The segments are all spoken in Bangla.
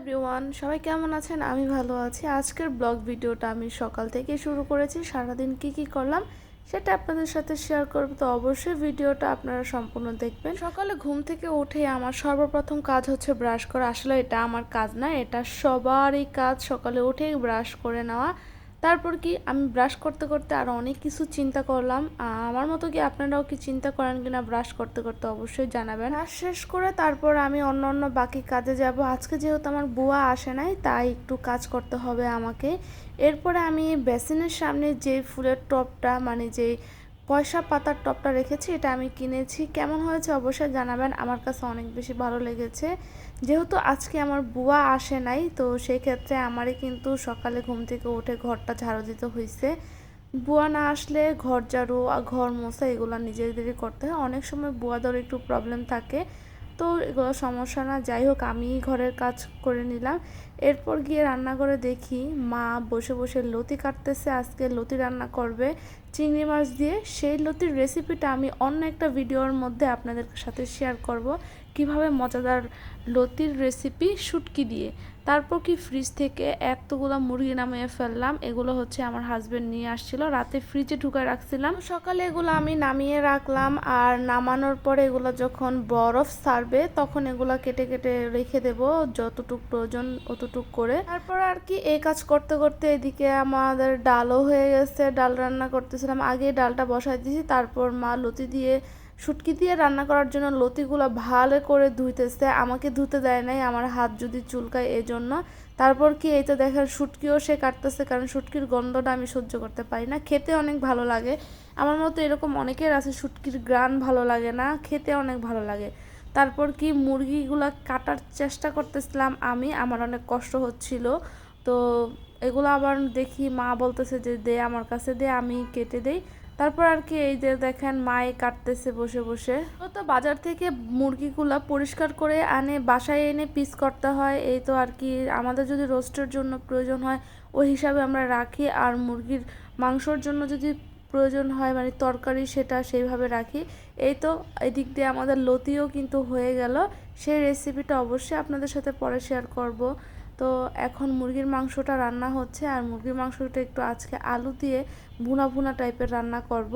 এভরিওয়ান, সবাই কেমন আছেন? আমি ভালো আছি। আজকের ব্লগ ভিডিওটা আমি সকাল থেকে শুরু করেছি। সারাদিন কি করলাম সেটা আপনাদের সাথে শেয়ার করব, তো অবশ্যই ভিডিওটা আপনারা সম্পূর্ণ দেখবেন। সকালে ঘুম থেকে উঠে আমার সর্বপ্রথম কাজ হচ্ছে ব্রাশ করা। আসলে এটা আমার কাজ না, এটা সবারই কাজ, সকালে উঠেই ব্রাশ করে নেওয়া। তারপর কি আমি ব্রাশ করতে করতে আরও অনেক কিছু চিন্তা করলাম। আমার মতো কি আপনারাও কি চিন্তা করেন কিনা ব্রাশ করতে করতে অবশ্যই জানাবেন। ব্রাশ শেষ করে তারপর আমি অন্য বাকি কাজে যাব। আজকে যেহেতু আমার বুয়া আসে নাই, তাই একটু কাজ করতে হবে আমাকে। এরপরে আমি বেসিনের সামনে যে ফুলের টবটা, মানে যে পয়সা পাতার টবটা রেখেছি, এটা আমি কিনেছি। কেমন হয়েছে অবশ্যই জানাবেন, আমার কাছে অনেক বেশি ভালো লেগেছে। যেহেতু আজকে আমার বুয়া আসে নাই, তো সেই ক্ষেত্রে আমারই কিন্তু সকালে ঘুম থেকে উঠে ঘরটা ঝাড়ু দিতে হয়েছে। বুয়া না আসলে ঘর ঝাড়ু আর ঘর মোছা এগুলো নিজেদেরই করতে হয়। অনেক সময় বুয়াদের একটু প্রবলেম থাকে, তো এগুলো সমস্যা না। যাই হোক, আমি ঘরের কাজ করে নিলাম। এরপর গিয়ে রান্নাঘরে দেখি মা বসে বসে লতি কাটতেছে। আজকে লতি রান্না করবে চিংড়ি মাছ দিয়ে। সেই লতির রেসিপিটা আমি অন্য একটা ভিডিওর মধ্যে আপনাদের সাথে শেয়ার করব, কিভাবে মজাদার লতির রেসিপি শুটকি দিয়ে। তারপর কি ফ্রিজ থেকে এতগুলো মুরগি নামিয়ে ফেললাম। এগুলো হচ্ছে আমার হাজবেন্ড নিয়ে আসছিল, রাতে ফ্রিজে ঢুকায় রাখছিলাম। সকালে এগুলো আমি নামিয়ে রাখলাম, আর নামানোর পরে এগুলো যখন বরফ ছাড়বে তখন এগুলো কেটে কেটে রেখে দেব, যতটুক প্রয়োজন অতটুক করে। তারপর আর কি এই কাজ করতে করতে এদিকে আমাদের ডালও হয়ে গেছে। ডাল রান্না করতেছিলাম, আগে ডালটা বসাই দিয়েছি, তারপর মা লতি দিয়ে শুটকি দিয়ে রান্না করার জন্য লতিগুলো ভালো করে ধুইতেছে। আমাকে ধুতে দেয় নাই, আমার হাত যদি চুলকায় এই জন্য। তারপর কি এই তো দেখেন শুটকিও সে কাটতেছে, কারণ শুটকির গন্ধটা আমি সহ্য করতে পারি না। খেতে অনেক ভালো লাগে, আমার মতো এরকম অনেকের আছে শুটকির গ্রান ভালো লাগে না, খেতে অনেক ভালো লাগে। তারপর কি মুরগিগুলো কাটার চেষ্টা করতেছিলাম আমি, আমার অনেক কষ্ট হচ্ছিল। তো এগুলো আবার দেখি মা বলতেছে যে দে আমার কাছে, দে আমি কেটে দেই। তারপর আর কি এই যে দেখেন মায়ে কাটতেছে বসে বসে। তো বাজার থেকে মুরগিগুলা পরিষ্কার করে আনে, বাসায় এনে পিস করতে হয়। এই তো আর কি আমাদের যদি রোস্টের জন্য প্রয়োজন হয় ওই হিসাবে আমরা রাখি, আর মুরগির মাংসর জন্য যদি প্রয়োজন হয় মানে তরকারি, সেটা সেইভাবে রাখি। এই তো এদিক দিয়ে আমাদের লতিও কিন্তু হয়ে গেল। সেই রেসিপিটা অবশ্যই আপনাদের সাথে পরে শেয়ার করব। তো এখন মুরগির মাংসটা রান্না হচ্ছে, আর মুরগির মাংসটা একটু আজকে আলু দিয়ে ভুনা ভুনা টাইপের রান্না করব।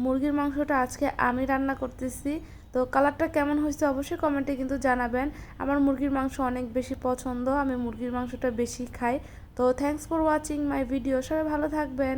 মুরগির মাংসটা আজকে আমি রান্না করতেছি। তো কালারটা কেমন হয়েছে অবশ্যই কমেন্টে কিন্তু জানাবেন। আমার মুরগির মাংস অনেক বেশি পছন্দ, আমি মুরগির মাংসটা বেশি খাই। তো thanks for watching my video, সবাই ভালো থাকবেন।